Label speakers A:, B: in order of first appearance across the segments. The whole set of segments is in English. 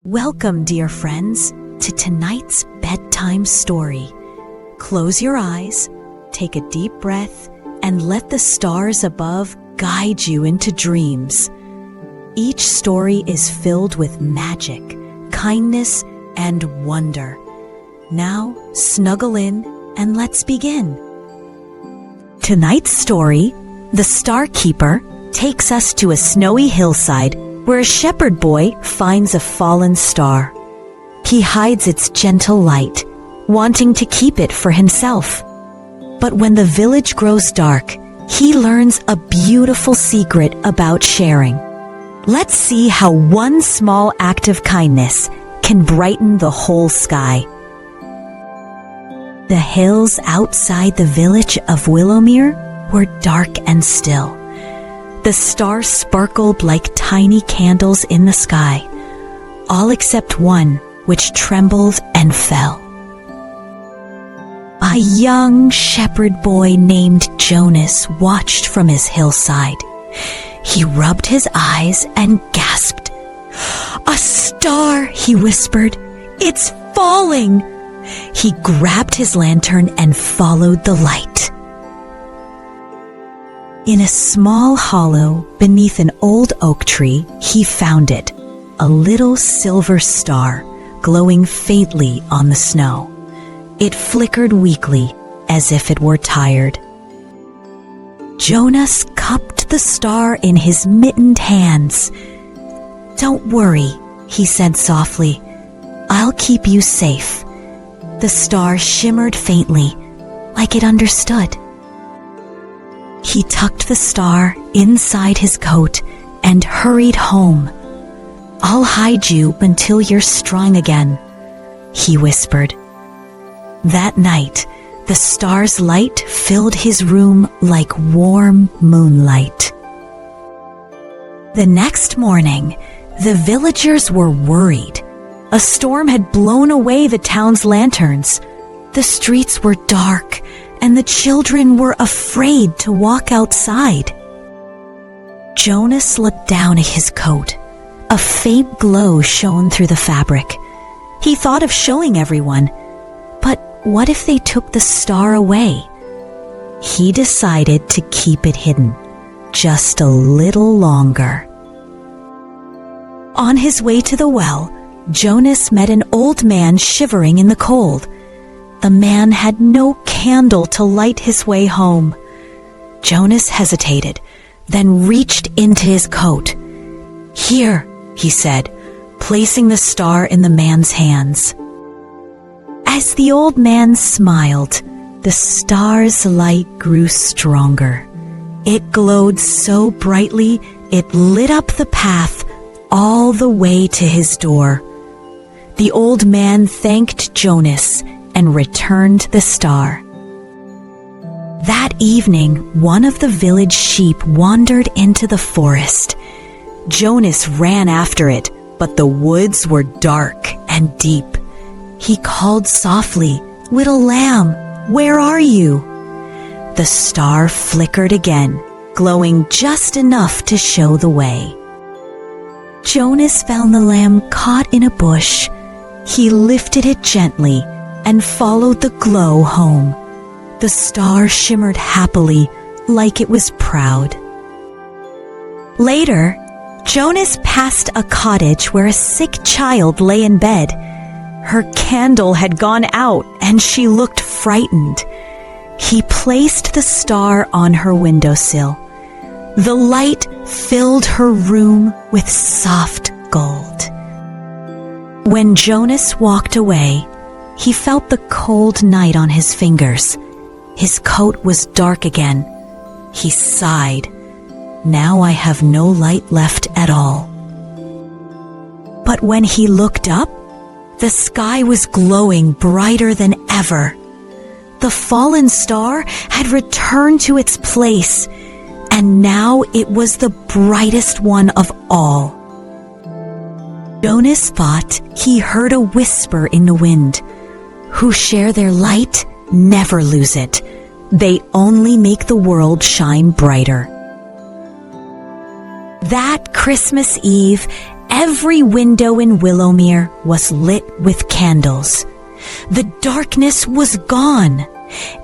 A: Welcome, dear friends, to tonight's bedtime story. Close your eyes, take a deep breath, and let the stars above guide you into dreams. Each story is filled with magic, kindness, and wonder. Now, snuggle in and let's begin. Tonight's story, The Star Keeper, takes us to a snowy hillside where a shepherd boy finds a fallen star. He hides its gentle light, wanting to keep it for himself. But when the village grows dark, he learns a beautiful secret about sharing. Let's see how one small act of kindness can brighten the whole sky. The hills outside the village of Willowmere were dark and still. The stars sparkled like tiny candles in the sky, all except one which trembled and fell. A young shepherd boy named Jonas watched from his hillside. He rubbed his eyes and gasped. "A star," he whispered. "It's falling!" He grabbed his lantern and followed the light. In a small hollow beneath an old oak tree, he found it, a little silver star glowing faintly on the snow. It flickered weakly, as if it were tired. Jonas cupped the star in his mittened hands. "Don't worry," he said softly. "I'll keep you safe." The star shimmered faintly, like it understood. He tucked the star inside his coat and hurried home. "I'll hide you until you're strong again," he whispered. That night, the star's light filled his room like warm moonlight. The next morning, the villagers were worried. A storm had blown away the town's lanterns. The streets were dark, and the children were afraid to walk outside. Jonas looked down at his coat. A faint glow shone through the fabric. He thought of showing everyone, but what if they took the star away? He decided to keep it hidden, just a little longer. On his way to the well, Jonas met an old man shivering in the cold. The man had no candle to light his way home. Jonas hesitated, then reached into his coat. "Here," he said, placing the star in the man's hands. As the old man smiled, the star's light grew stronger. It glowed so brightly it lit up the path all the way to his door. The old man thanked Jonas and returned the star. That evening, one of the village sheep wandered into the forest. Jonas ran after it, but the woods were dark and deep. He called softly, "Little lamb, where are you?" The star flickered again, glowing just enough to show the way. Jonas found the lamb caught in a bush. He lifted it gently and followed the glow home. The star shimmered happily, like it was proud. Later, Jonas passed a cottage where a sick child lay in bed. Her candle had gone out and she looked frightened. He placed the star on her windowsill. The light filled her room with soft gold. When Jonas walked away, he felt the cold night on his fingers. His coat was dark again. He sighed. "Now I have no light left at all." But when he looked up, the sky was glowing brighter than ever. The fallen star had returned to its place, and now it was the brightest one of all. Jonas thought he heard a whisper in the wind. "Who share their light never lose it. They only make the world shine brighter." That Christmas Eve, Every window in Willowmere was lit with candles. The darkness was gone,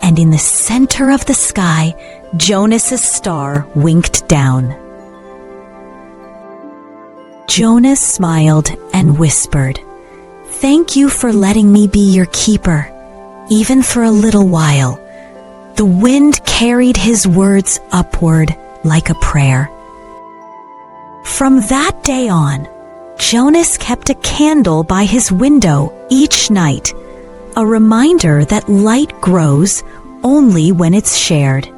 A: and in the center of the sky, Jonas's star winked down. Jonas smiled and whispered, "Thank you for letting me be your keeper, even for a little while." The wind carried his words upward like a prayer. From that day on, Jonas kept a candle by his window each night, a reminder that light grows only when it's shared.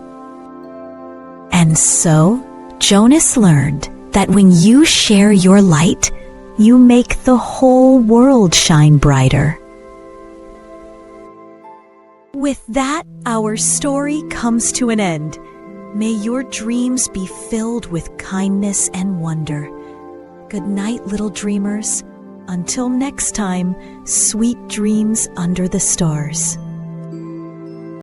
A: And so, Jonas learned that when you share your light, you make the whole world shine brighter. With that, our story comes to an end. May your dreams be filled with kindness and wonder. Good night, little dreamers. Until next time, sweet dreams under the stars.